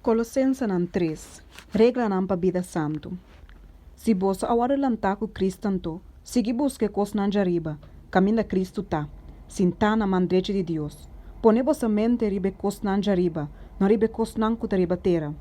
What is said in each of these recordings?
Kolosensenan 3. Regla nan pa vida santo. Si vos agora lantar com Cristo tanto, siga busque cos nan jariba, caminho Cristo tá, sinta na mandreche de Deus. Pone vossa mente ribe cos nan jariba, não ribe cos nan kuta riba terra.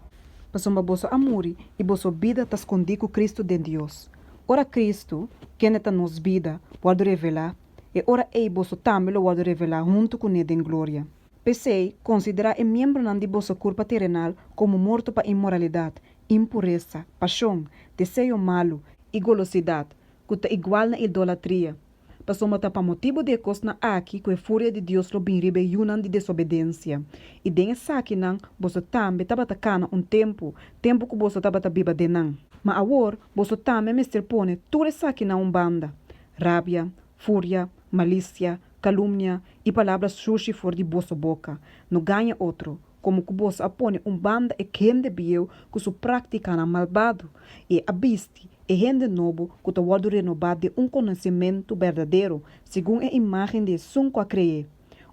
Pasomba vosso amori e vosso vida tá escondi com Cristo de Deus. Ora Cristo, quem tá nos vida, pode revelar, e ora ei vosso também lo pode revelar junto com ele em glória. Pensei, considerar o membro nan de vosso corpo terrenal como morto para imoralidade, impureza, paixão, desejo malo e golosidade, que está igual na idolatria. Passou para motivo de coisa aqui que a fúria de Deus lo binribe yunan de desobediência. E den aqui nan, vosso tambe taba takana tempo que vosso taba biba de nan. Mas agora, vosso tambe me serpone tudo aqui na banda. Rábia, fúria, malícia, calúnia e palavras sushi for de vossa boca. Não ganha outro, como que vosso apone banda e gente bio que su prática na malvado e abiste e gente novo que te guarda renovado de conhecimento verdadeiro, segundo a imagem de sunco a crer.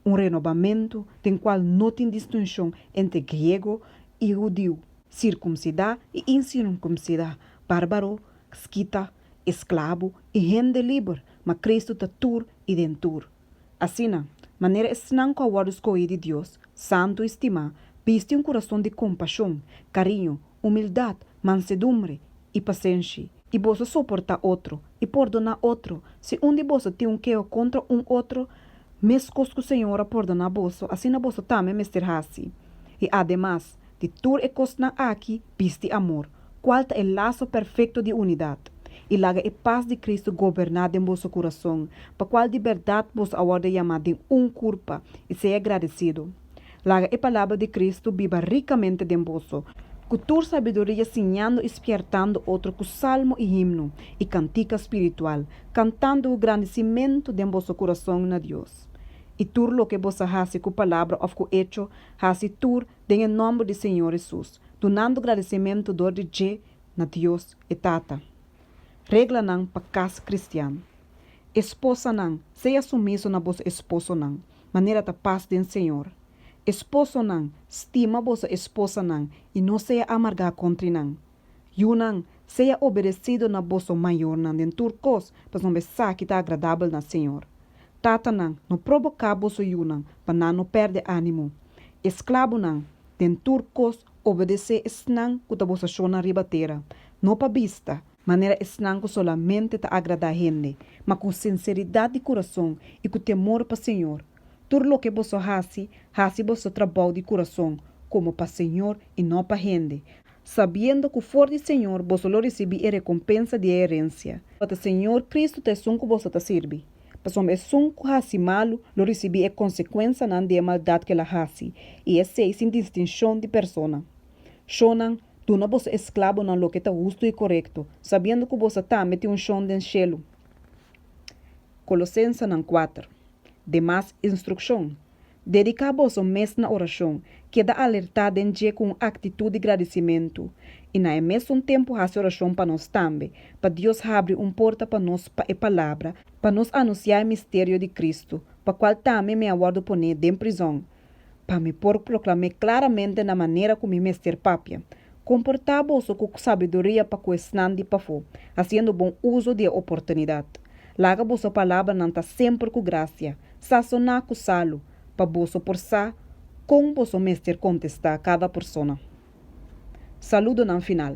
Renovamento tem qual não tem distinção entre grego e judeu, circuncidado e incircuncidado, bárbaro, esquita, escravo e gente livre, mas Cristo está tur e dentur. Assim, maneira esnan com a guarda escolhida de Deus, santo e estimar, viste coração de compaixão, carinho, humildade, mansedumbre e paciência. E você suportar outro e perdonar outro. Se de você tem queijo contra outro, mesmo que o Senhor perdonar você, assim você também mesterrasse. E ademais, de tudo e coisa aqui, viste amor, qual é o laço perfeito de unidade. E laga a paz de Cristo governar em vosso coração, para qual de verdade vos agora chamado de culpa e seja agradecido. Laga a palavra de Cristo viva ricamente em vosso, cultura sabedoria ensinando e despertando outro com salmo e himno e cantica espiritual, cantando o agradecimento de vosso coração na Deus. E tudo lo que vos hace com palavra ou com hecho, hace tur em nome do Senhor Jesus, donando agradecimento dor de Je na Deus e Tata. Regla nan pa casa cristiano. Esposa nan, seja sumiso na vosso esposo nan, maneira da paz do Senhor. Esposo nan, estima vossa esposa nan, e não seja amargar contra nan. Yunan, seja obedecido na vosso maior nan, den turcos, para não pensar que está agradável na Senhor. Tata nan, não provocar vosso yunan, para não perder ânimo. Esclavo nan, den turcos, obedecer esnan, que ta vossa chona ribatera, não pa vista, maneira esnanco solamente te agrada a gente, mas com sinceridade de coração e com temor para o Senhor. Tudo lo que você hace vosso trabalho de coração, como para o Senhor e não para a gente, sabendo que for de Senhor, você lo recebi a recompensa de herência. Para o Senhor Cristo te sunco você te serve. Para o sunco hace malo, lo recebi a consequência nan de maldade que ela hace, e esse sem distinção de persona. Shonan, tu não você escravo na lo que está justo e correto, sabendo que você também tem chão de cielo. Kolosensenan 4. Demais instrução. Dedicar vosso mês na oração, que dá alertar em dia com atitude de agradecimento. E na mesmo tempo faz oração para nós também, para Deus abrir porta para nós para a palavra, para nos anunciar o mistério de Cristo, para qual também me aguardo poner de prisão, para me proclamar claramente na maneira como me mestre papia. Comportar-vos com sabedoria para questionar de pafo, fazendo bom uso da oportunidade. Laga vossa palavra não está sempre com graça, sazonar com salo, para vosso forçar, com vosso mestre contestar cada pessoa. Saludo no final.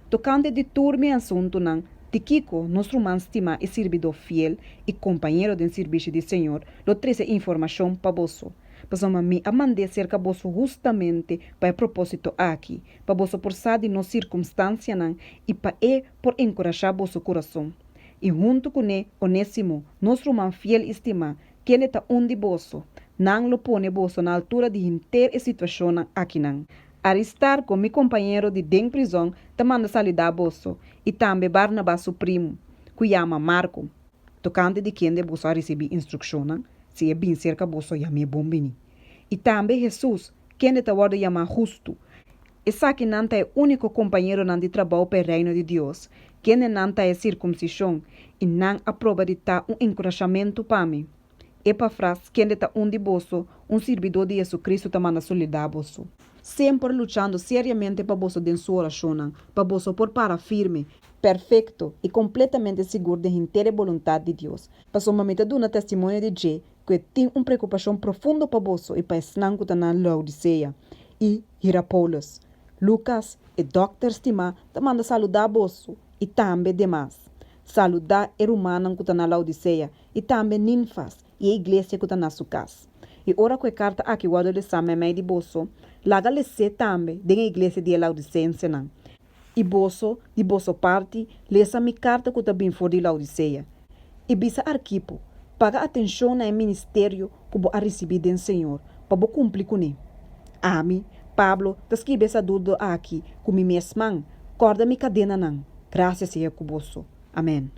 Tocante de turme assunto nan, Tiquico, nosso irmão estima e servidor fiel e companheiro do serviço do Senhor, lo trouxe informação para vosso. Passamos a mandar cerca vosso justamente para o propósito aqui, para vosso forçar de nos circunstância e para por encorajar vosso coração. E junto com ele, Onésimo, nosso irmão fiel e estima, que ele está de vosso, não lo pone vosso na altura de inteira situação aqui nan. Aristar com meu companheiro de den prisão, te manda saludar vosso, e também Barnabás su primo, que chama Marco, tocante de quem de vosso receber instrução, se é bem cerca vosso chame bom bem. E também Jesus, quem de guarda chama justo. Essa que não é o único companheiro de trabalho para o reino de Deus, quem não é circuncisão, e não aprova de dar encorajamento para mim. Epafras, quem de de vosso, servidor de Jesus Cristo, te manda solidar vosso. sempre lutando seriamente para você em sua oração, para você por para firme, perfeito e completamente seguro de inteira vontade de Deus. Para somente dar um testemunho de Jé, que tem uma preocupação profunda para você e para ensinar que na Laodiceia. E Hirapolis, Lucas e Dr. Stima te manda saludar você e também demais. Saludar a humana que está na Laodiceia e também ninfas e a igreja que está na sua casa. E ora que a carta aqui guarda de Sam é de bolso, laga le se também da igreja de Kolosensenan. E bolso, de bolso parte, lesa mi carta que está bem fora de Laodiceia. E bisa arquivo, paga atenção no ministério que vou receber do Senhor, para cumprir com ele. Ami, Pablo, te escreve essa dúvida aqui, com mi mesma, corda mi cadena não. Graças a Deus, Amém.